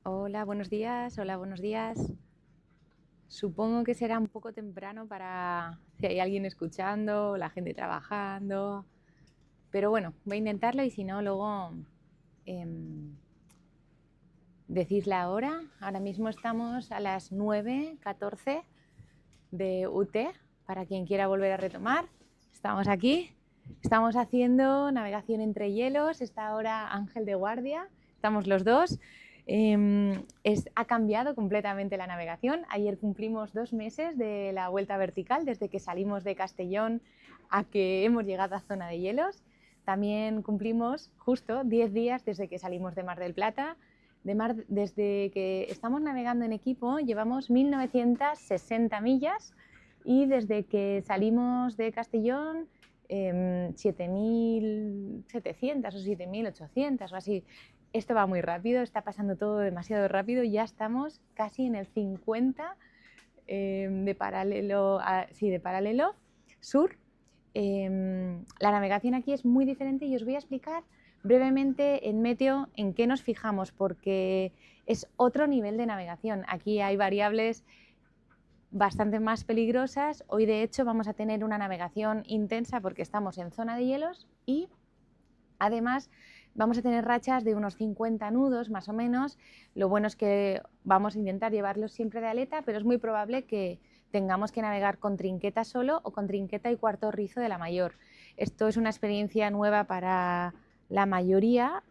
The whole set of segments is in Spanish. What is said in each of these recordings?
Hola, buenos días. Hola, buenos días. Supongo que será un poco temprano para si hay alguien escuchando, la gente trabajando. Pero bueno, voy a intentarlo y si no, luego decís la hora. Ahora mismo estamos a las 9:14 de UT, para quien quiera volver a retomar. Estamos aquí. Estamos haciendo navegación entre hielos. Está ahora Ángel de guardia. Estamos los dos. Ha cambiado completamente la navegación. Ayer cumplimos 2 meses de la vuelta vertical, desde que salimos de Castellón a que hemos llegado a zona de hielos. También cumplimos justo 10 días desde que salimos de Mar del Plata. Desde que estamos navegando en equipo llevamos 1960 millas y desde que salimos de Castellón 7.700 o 7.800 o así. Esto va muy rápido, está pasando todo demasiado rápido, ya estamos casi en el 50 de paralelo sur. La navegación aquí es muy diferente y os voy a explicar brevemente en Meteo en qué nos fijamos, porque es otro nivel de navegación. Aquí hay variables bastante más peligrosas. Hoy de hecho vamos a tener una navegación intensa porque estamos en zona de hielos y además vamos a tener rachas de unos 50 nudos más o menos. Lo bueno es que vamos a intentar llevarlos siempre de aleta, pero es muy probable que tengamos que navegar con trinqueta solo o con trinqueta y cuarto rizo de la mayor. Esto es una experiencia nueva para la mayoría.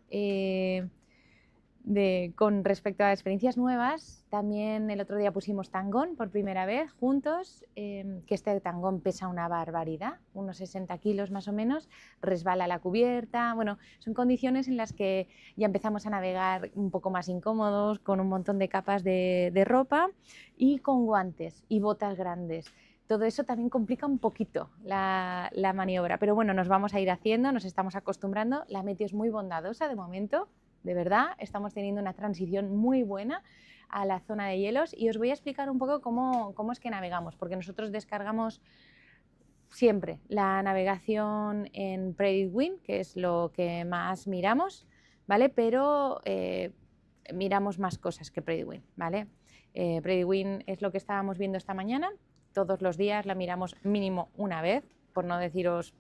Con respecto a experiencias nuevas, también el otro día pusimos tangón por primera vez juntos, que este tangón pesa una barbaridad, unos 60 kilos más o menos, resbala la cubierta. Bueno, son condiciones en las que ya empezamos a navegar un poco más incómodos, con un montón de capas de ropa y con guantes y botas grandes. Todo eso también complica un poquito la maniobra, pero bueno, nos vamos a ir haciendo, nos estamos acostumbrando. La meteo es muy bondadosa de momento. De verdad, estamos teniendo una transición muy buena a la zona de hielos y os voy a explicar un poco cómo es que navegamos, porque nosotros descargamos siempre la navegación en PredictWind, que es lo que más miramos, ¿vale? Pero miramos más cosas que PredictWind, ¿vale? PredictWind es lo que estábamos viendo esta mañana. Todos los días la miramos mínimo una vez, por no deciros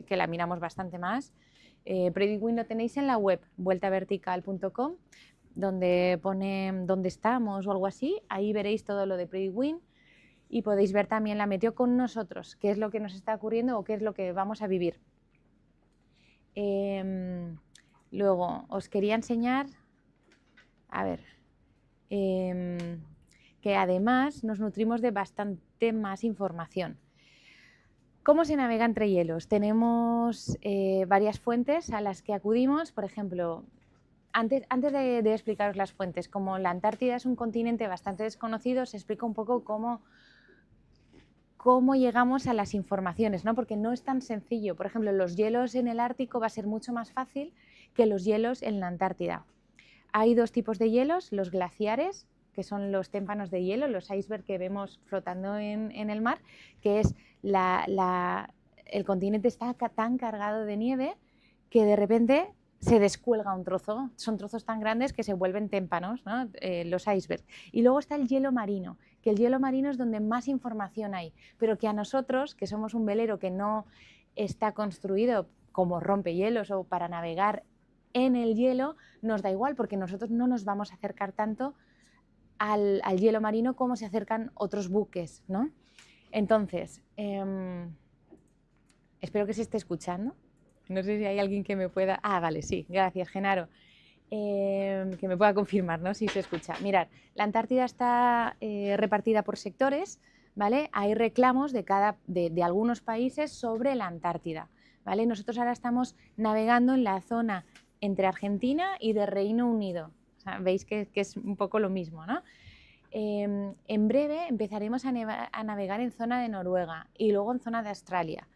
que la miramos bastante más. PredictWind lo tenéis en la web vueltavertical.com, donde pone dónde estamos o algo así. Ahí veréis todo lo de PredictWind y podéis ver también la meteo con nosotros, qué es lo que nos está ocurriendo o qué es lo que vamos a vivir. Luego os quería enseñar, a ver, que además nos nutrimos de bastante más información. ¿Cómo se navega entre hielos? Tenemos varias fuentes a las que acudimos. Por ejemplo, antes de explicaros las fuentes, como la Antártida es un continente bastante desconocido, os explico un poco cómo llegamos a las informaciones, ¿no? Porque no es tan sencillo. Por ejemplo, los hielos en el Ártico va a ser mucho más fácil que los hielos en la Antártida. Hay dos tipos de hielos, los glaciares, que son los témpanos de hielo, los icebergs que vemos flotando en el mar, que es el continente está tan cargado de nieve que de repente se descuelga un trozo, son trozos tan grandes que se vuelven témpanos, ¿no? Los icebergs. Y luego está el hielo marino, que el hielo marino es donde más información hay, pero que a nosotros, que somos un velero que no está construido como rompehielos o para navegar en el hielo, nos da igual, porque nosotros no nos vamos a acercar tanto al hielo marino como se acercan otros buques, ¿no? Entonces, espero que se esté escuchando. No sé si hay alguien que me pueda... Ah, vale, sí, gracias, Genaro. Que me pueda confirmar, ¿no? Si se escucha. Mirad, la Antártida está repartida por sectores, ¿vale? Hay reclamos de algunos países sobre la Antártida, ¿vale? Nosotros ahora estamos navegando en la zona entre Argentina y de Reino Unido. O sea, veis que es un poco lo mismo, ¿no? En breve empezaremos a navegar en zona de Noruega y luego en zona de Australia.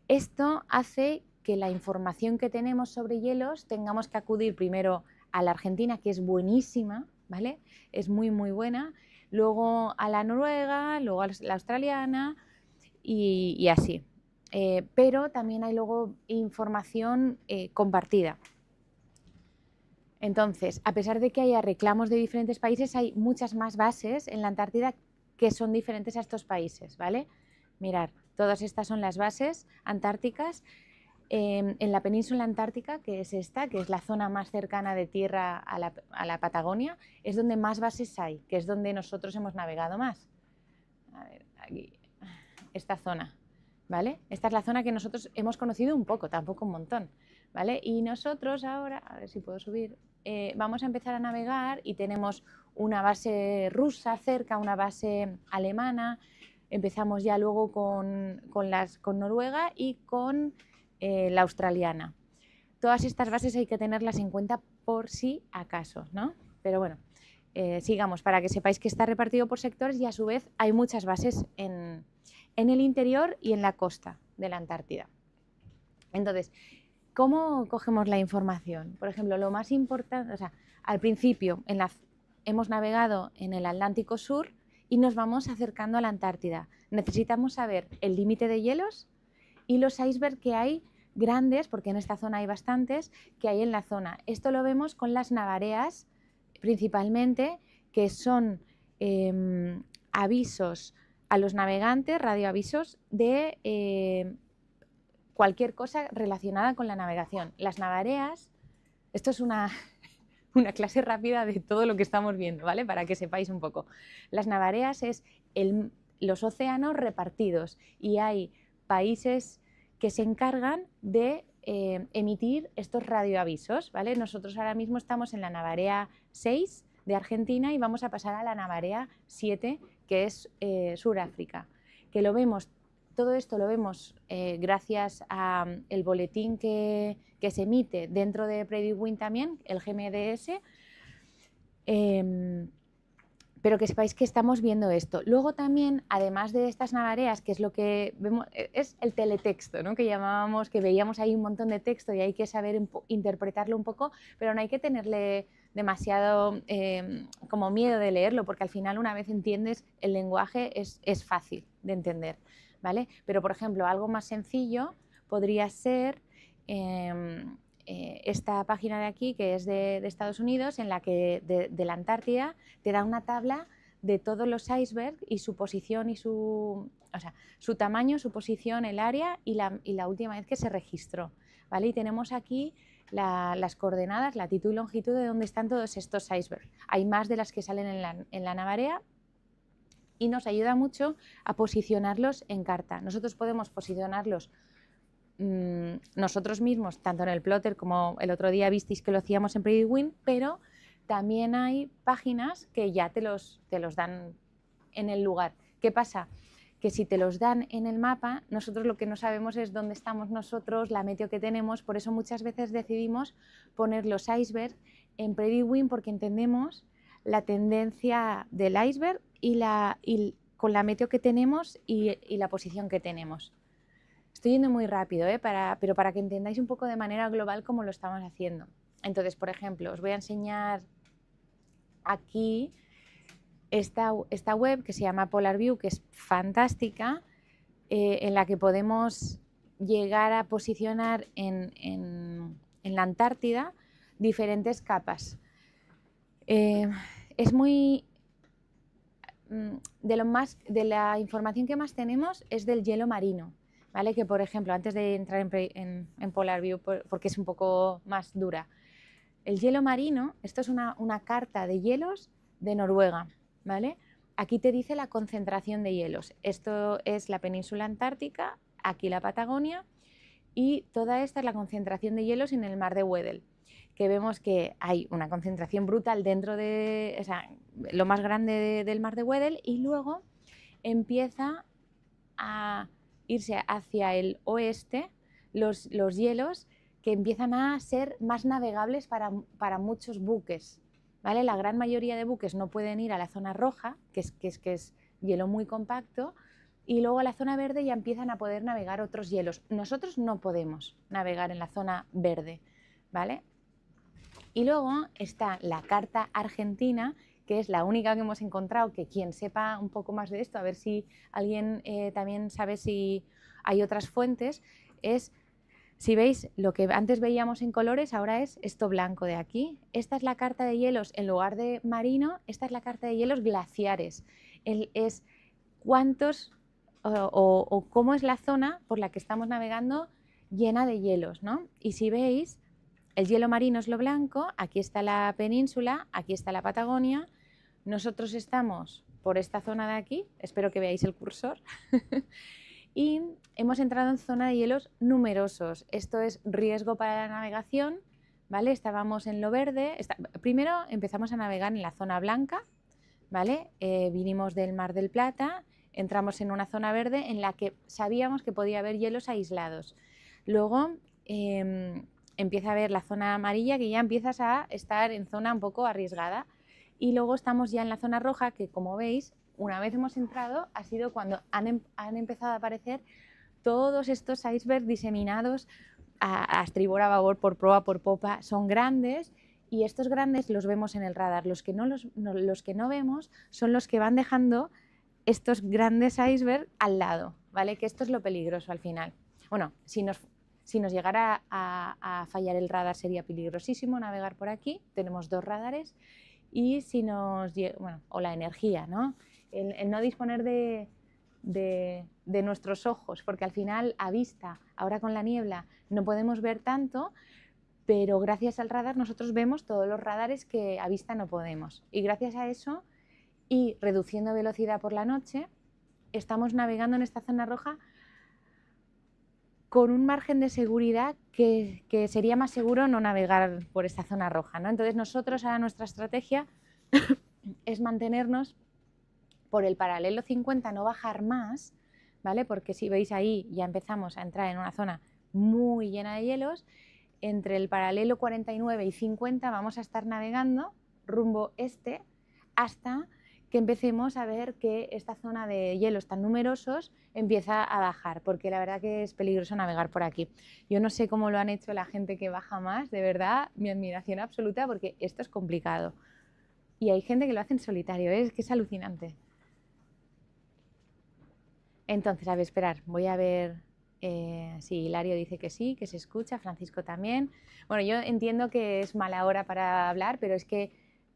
Esto hace que la información que tenemos sobre hielos tengamos que acudir primero a la Argentina, que es buenísima, ¿vale? Es muy, muy buena, luego a la noruega, luego a la australiana y así. Pero también hay luego información compartida. Entonces, a pesar de que haya reclamos de diferentes países, hay muchas más bases en la Antártida que son diferentes a estos países, ¿vale? Mirad, todas estas son las bases antárticas. En la península antártica, que es esta, que es la zona más cercana de tierra a la Patagonia, es donde más bases hay, que es donde nosotros hemos navegado más. A ver, aquí, esta zona, ¿vale? Esta es la zona que nosotros hemos conocido un poco, tampoco un montón, ¿vale? Y nosotros ahora, a ver si puedo subir, vamos a empezar a navegar y tenemos una base rusa cerca, una base alemana, empezamos ya luego con Noruega y con la australiana. Todas estas bases hay que tenerlas en cuenta por si acaso, ¿no? Pero bueno, sigamos para que sepáis que está repartido por sectores y a su vez hay muchas bases en el interior y en la costa de la Antártida. Entonces, ¿cómo cogemos la información? Por ejemplo, lo más importante, o sea, al principio hemos navegado en el Atlántico Sur y nos vamos acercando a la Antártida. Necesitamos saber el límite de hielos y los icebergs que hay grandes, porque en esta zona hay bastantes, que hay en la zona. Esto lo vemos con las navareas, principalmente, que son avisos a los navegantes, radioavisos de cualquier cosa relacionada con la navegación. Las navareas, esto es una clase rápida de todo lo que estamos viendo, ¿vale? Para que sepáis un poco. Las navareas es los océanos repartidos y hay países que se encargan de emitir estos radioavisos, ¿vale? Nosotros ahora mismo estamos en la navarea 6 de Argentina y vamos a pasar a la navarea 7, que es Sudáfrica, que lo vemos. Todo esto lo vemos gracias al boletín que se emite dentro de Predict Wind también, el GMDS, pero que sepáis que estamos viendo esto. Luego también, además de estas navareas, que es lo que vemos, es el teletexto, ¿no? Que llamábamos, que veíamos ahí un montón de texto y hay que saber interpretarlo un poco, pero no hay que tenerle demasiado como miedo de leerlo, porque al final una vez entiendes el lenguaje es fácil de entender, ¿vale? Pero por ejemplo, algo más sencillo podría ser esta página de aquí, que es de Estados Unidos, en la que de la Antártida te da una tabla de todos los icebergs y su posición y su tamaño, su posición, el área y la última vez que se registró, ¿vale? Y tenemos aquí las coordenadas, latitud y longitud de dónde están todos estos icebergs. Hay más de las que salen en la navarea y nos ayuda mucho a posicionarlos en carta. Nosotros podemos posicionarlos nosotros mismos, tanto en el plotter como el otro día visteis que lo hacíamos en Predict Wind, pero también hay páginas que ya te los dan en el lugar. ¿Qué pasa? Que si te los dan en el mapa, nosotros lo que no sabemos es dónde estamos nosotros, la meteo que tenemos, por eso muchas veces decidimos poner los icebergs en Predict Wind porque entendemos la tendencia del iceberg y con la meteo que tenemos y la posición que tenemos. Estoy yendo muy rápido, pero para que entendáis un poco de manera global cómo lo estamos haciendo. Entonces, por ejemplo, os voy a enseñar aquí esta web que se llama PolarView, que es fantástica, en la que podemos llegar a posicionar en la Antártida diferentes capas. Es muy... De la información que más tenemos es del hielo marino. ¿Vale? Que por ejemplo, antes de entrar en PolarView, porque es un poco más dura, el hielo marino, esto es una carta de hielos de Noruega, ¿vale? Aquí te dice la concentración de hielos. Esto es la península antártica, aquí la Patagonia, y toda esta es la concentración de hielos en el mar de Weddell, que vemos que hay una concentración brutal dentro de, o sea, lo más grande del mar de Weddell, y luego empieza a irse hacia el oeste los hielos que empiezan a ser más navegables para muchos buques, ¿vale? La gran mayoría de buques no pueden ir a la zona roja, que es hielo muy compacto, y luego a la zona verde ya empiezan a poder navegar otros hielos. Nosotros no podemos navegar en la zona verde, ¿vale? Y luego está la carta argentina, que es la única que hemos encontrado, que quien sepa un poco más de esto, a ver si alguien también sabe si hay otras fuentes, es Si veis, lo que antes veíamos en colores ahora es esto blanco de aquí. Esta es la carta de hielos, en lugar de marino, esta es la carta de hielos glaciares. Es cuántos o cómo es la zona por la que estamos navegando llena de hielos, ¿no? Y si veis, el hielo marino es lo blanco, aquí está la península, aquí está la Patagonia. Nosotros estamos por esta zona de aquí, espero que veáis el cursor. Y hemos entrado en zona de hielos numerosos. Esto es riesgo para la navegación, ¿vale? Estábamos en lo verde. Primero empezamos a navegar en la zona blanca, ¿vale? Vinimos del Mar del Plata, entramos en una zona verde en la que sabíamos que podía haber hielos aislados. Luego empieza a haber la zona amarilla, que ya empiezas a estar en zona un poco arriesgada. Y luego estamos ya en la zona roja, que como veis, una vez hemos entrado, ha sido cuando han empezado a aparecer todos estos icebergs diseminados a estribor, a babor, por proa, por popa. Son grandes y estos grandes los vemos en el radar. Los que no vemos son los que van dejando estos grandes icebergs al lado, ¿vale? Que esto es lo peligroso al final. Bueno, si nos llegara a fallar el radar sería peligrosísimo navegar por aquí. Tenemos 2 radares y si nos bueno, o la energía, ¿no? El no disponer de nuestros ojos, porque al final a vista, ahora con la niebla, no podemos ver tanto, pero gracias al radar nosotros vemos todos los radares que a vista no podemos. Y gracias a eso, y reduciendo velocidad por la noche, estamos navegando en esta zona roja con un margen de seguridad que sería más seguro no navegar por esta zona roja, ¿no? Entonces nosotros, ahora nuestra estrategia es mantenernos por el paralelo 50, no bajar más, ¿vale? Porque si veis ahí ya empezamos a entrar en una zona muy llena de hielos. Entre el paralelo 49 y 50 vamos a estar navegando rumbo este hasta que empecemos a ver que esta zona de hielos tan numerosos empieza a bajar, porque la verdad que es peligroso navegar por aquí. Yo no sé cómo lo han hecho la gente que baja más, de verdad, mi admiración absoluta, porque esto es complicado. Y hay gente que lo hace en solitario, es que es alucinante. Entonces, a ver, esperar, voy a ver si Hilario dice que sí, que se escucha, Francisco también. Bueno, yo entiendo que es mala hora para hablar, pero es que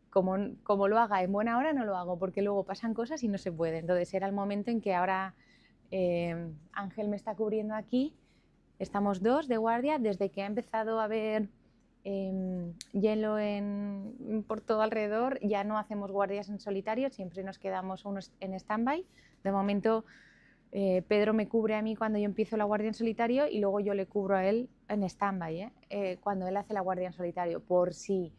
como lo haga en buena hora no lo hago, porque luego pasan cosas y no se puede. Entonces era el momento en que ahora Ángel me está cubriendo aquí, estamos 2 de guardia, desde que ha empezado a haber hielo por todo alrededor, ya no hacemos guardias en solitario, siempre nos quedamos unos en stand-by. De momento Pedro me cubre a mí cuando yo empiezo la guardia en solitario y luego yo le cubro a él en stand-by, cuando él hace la guardia en solitario, por si,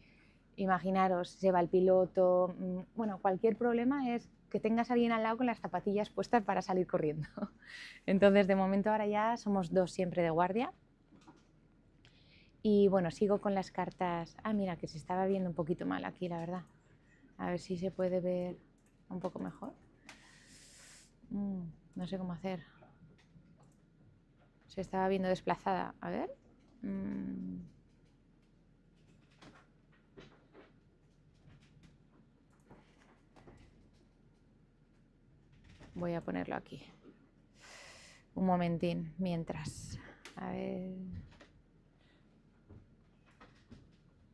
imaginaros, se va el piloto, bueno, cualquier problema es que tengas a alguien al lado con las zapatillas puestas para salir corriendo. Entonces, de momento ahora ya somos 2 siempre de guardia. Y bueno, sigo con las cartas. Ah, mira, que se estaba viendo un poquito mal aquí, la verdad. A ver si se puede ver un poco mejor. No sé cómo hacer. Se estaba viendo desplazada. A ver. Voy a ponerlo aquí. Un momentín, mientras. A ver.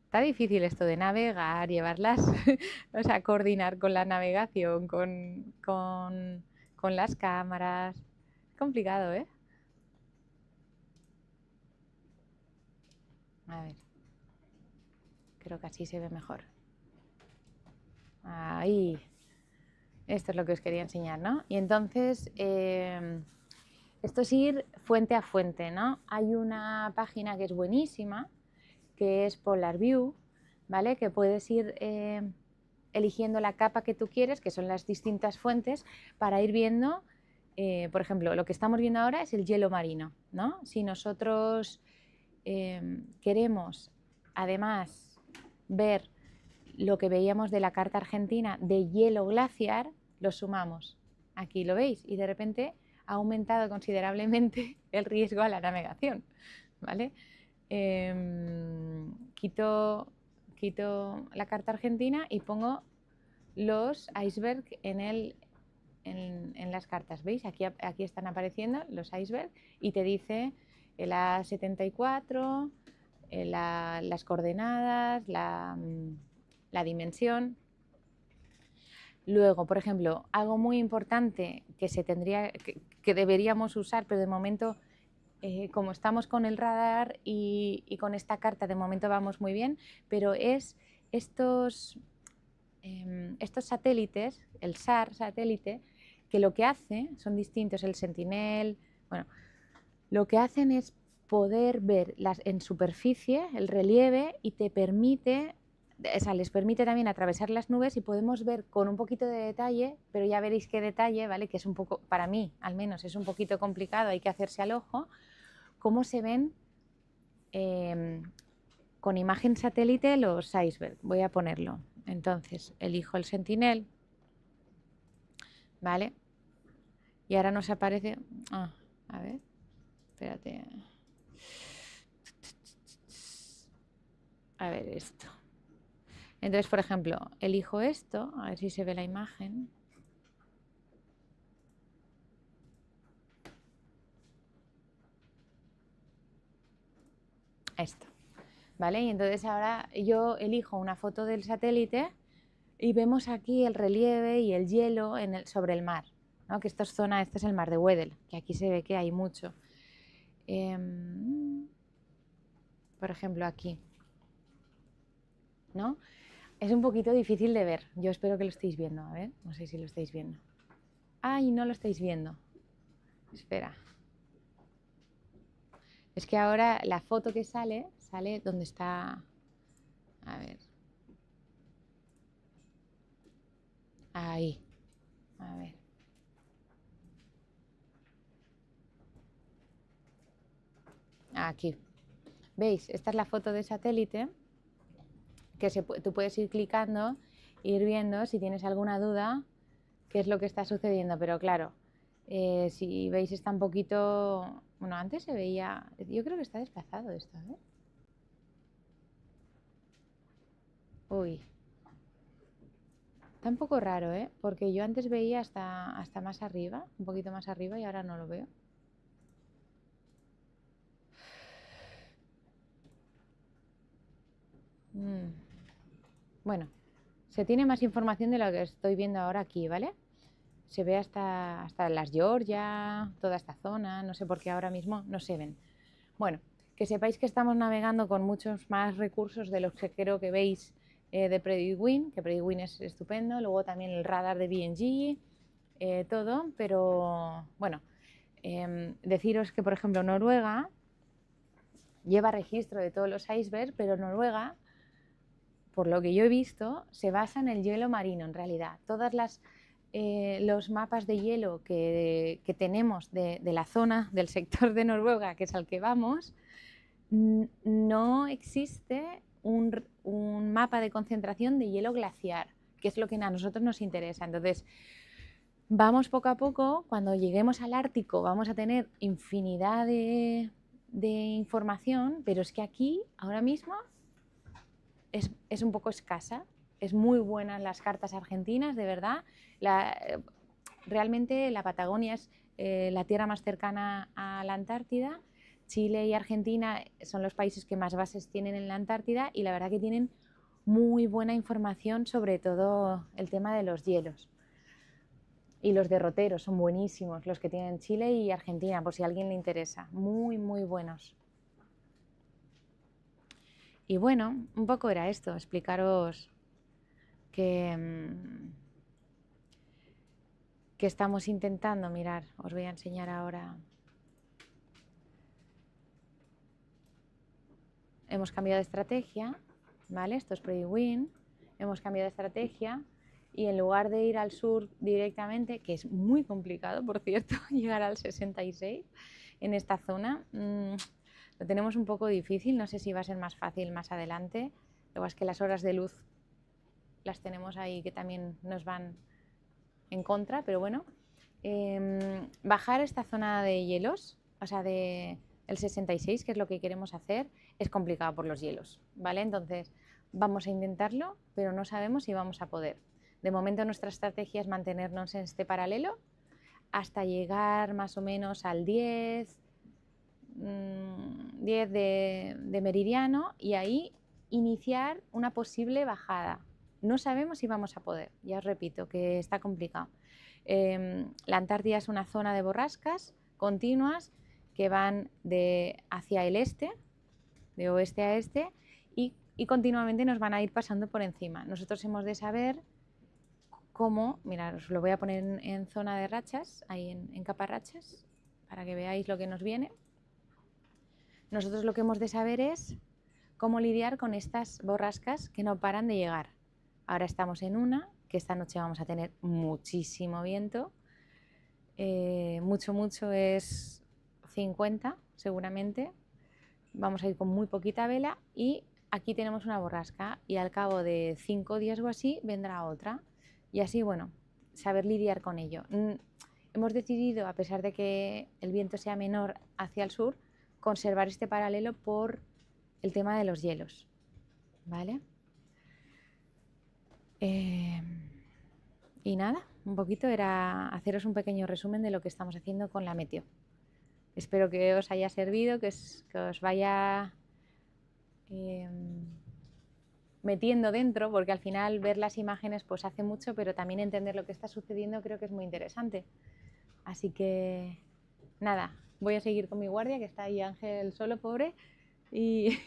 Está difícil esto de navegar, llevarlas, o sea, coordinar con la navegación, con las cámaras. Es complicado, ¿eh? A ver. Creo que así se ve mejor. Ahí. Esto es lo que os quería enseñar, ¿no? Y entonces, esto es ir fuente a fuente, ¿no? Hay una página que es buenísima, que es PolarView, ¿vale? Que puedes ir eligiendo la capa que tú quieres, que son las distintas fuentes, para ir viendo, por ejemplo, lo que estamos viendo ahora es el hielo marino, ¿no? Si nosotros queremos, además, ver lo que veíamos de la carta argentina de hielo glaciar, lo sumamos. Aquí lo veis y de repente ha aumentado considerablemente el riesgo a la navegación, ¿vale? Quito la carta argentina y pongo los icebergs en las cartas. ¿Veis? Aquí están apareciendo los icebergs y te dice el A74, las coordenadas, la dimensión. Luego, por ejemplo, algo muy importante que deberíamos usar, pero de momento, como estamos con el radar y con esta carta, de momento vamos muy bien, pero es estos satélites, el SAR satélite, que lo que hace, son distintos, el Sentinel, bueno, lo que hacen es poder ver en superficie el relieve y te permite, o sea, les permite también atravesar las nubes y podemos ver con un poquito de detalle, pero ya veréis qué detalle, ¿vale? Que es un poco, para mí al menos, es un poquito complicado, hay que hacerse al ojo, cómo se ven con imagen satélite los icebergs. Voy a ponerlo. Entonces, elijo el Sentinel, ¿vale? Y ahora nos aparece... a ver, espérate. A ver esto. Entonces, por ejemplo, elijo esto, a ver si se ve la imagen. Esto, ¿vale? Y entonces ahora yo elijo una foto del satélite y vemos aquí el relieve y el hielo sobre el mar, ¿no? Que esto es este es el mar de Weddell, que aquí se ve que hay mucho. Por ejemplo, aquí, ¿no? Es un poquito difícil de ver. Yo espero que lo estéis viendo. A ver, no sé si lo estáis viendo. ¡Ay, no lo estáis viendo! Espera. Es que ahora la foto que sale donde está... A ver. Ahí. A ver. Aquí. ¿Veis? Esta es la foto de satélite que tú puedes ir clicando, ir viendo si tienes alguna duda qué es lo que está sucediendo. Pero claro, si veis está un poquito... Bueno, antes se veía... Yo creo que está desplazado esto, ¿eh? Uy. Está un poco raro, ¿eh? Porque yo antes veía hasta más arriba, un poquito más arriba, y ahora no lo veo. Bueno, se tiene más información de lo que estoy viendo ahora aquí, ¿vale? Se ve hasta las Georgia, toda esta zona, no sé por qué ahora mismo no se ven. Bueno, que sepáis que estamos navegando con muchos más recursos de los que creo que veis de PredictWind, que PredictWind es estupendo, luego también el radar de BNG, todo, pero bueno, deciros que por ejemplo Noruega lleva registro de todos los icebergs, pero Noruega, por lo que yo he visto, se basa en el hielo marino en realidad. Todas los mapas de hielo que tenemos de la zona, del sector de Noruega, que es al que vamos, no existe un mapa de concentración de hielo glaciar, que es lo que a nosotros nos interesa. Entonces, vamos poco a poco, cuando lleguemos al Ártico vamos a tener infinidad de información, pero es que aquí, ahora mismo, es un poco escasa. Es muy buena en las cartas argentinas, de verdad. Realmente la Patagonia es la tierra más cercana a la Antártida. Chile y Argentina son los países que más bases tienen en la Antártida y la verdad que tienen muy buena información sobre todo el tema de los hielos. Y los derroteros son buenísimos, los que tienen Chile y Argentina, por si a alguien le interesa. Muy, muy buenos. Y bueno, un poco era esto, explicaros que estamos intentando, mirar, os voy a enseñar ahora. Hemos cambiado de estrategia, ¿vale? Esto es PredictWind. Hemos cambiado de estrategia y en lugar de ir al sur directamente, que es muy complicado, por cierto, llegar al 66 en esta zona, lo tenemos un poco difícil. No sé si va a ser más fácil más adelante. Lo que es que las horas de luz las tenemos ahí que también nos van en contra, pero bueno. Bajar esta zona de hielos, o sea, el 66, que es lo que queremos hacer, es complicado por los hielos, ¿vale? Entonces, vamos a intentarlo, pero no sabemos si vamos a poder. De momento, nuestra estrategia es mantenernos en este paralelo hasta llegar más o menos al 10, 10 de meridiano y ahí iniciar una posible bajada. No sabemos si vamos a poder, ya os repito que está complicado. La Antártida es una zona de borrascas continuas que van hacia el este, de oeste a este, y continuamente nos van a ir pasando por encima. Nosotros hemos de saber cómo, mirad, os lo voy a poner en zona de rachas, ahí en capa rachas, para que veáis lo que nos viene. Nosotros lo que hemos de saber es cómo lidiar con estas borrascas que no paran de llegar. Ahora estamos en una, que esta noche vamos a tener muchísimo viento, mucho es 50 seguramente, vamos a ir con muy poquita vela y aquí tenemos una borrasca y al cabo de 5 días o así vendrá otra y así, bueno, saber lidiar con ello. Hemos decidido, a pesar de que el viento sea menor hacia el sur, conservar este paralelo por el tema de los hielos, ¿vale? Y nada, un poquito era haceros un pequeño resumen de lo que estamos haciendo con la meteo. Espero que os haya servido, que os vaya metiendo dentro, porque al final ver las imágenes pues hace mucho, pero también entender lo que está sucediendo creo que es muy interesante. Así que nada, voy a seguir con mi guardia, que está ahí Ángel solo, pobre, y,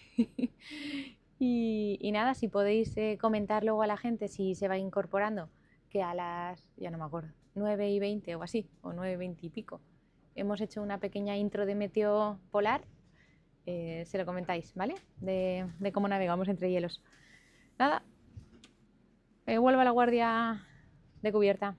y nada, si podéis comentar luego a la gente si se va incorporando, que a las, ya no me acuerdo, 9:20 o así, o 9:20 y pico, hemos hecho una pequeña intro de meteo polar, se lo comentáis, ¿vale? De cómo navegamos entre hielos. Nada, vuelvo a la guardia de cubierta.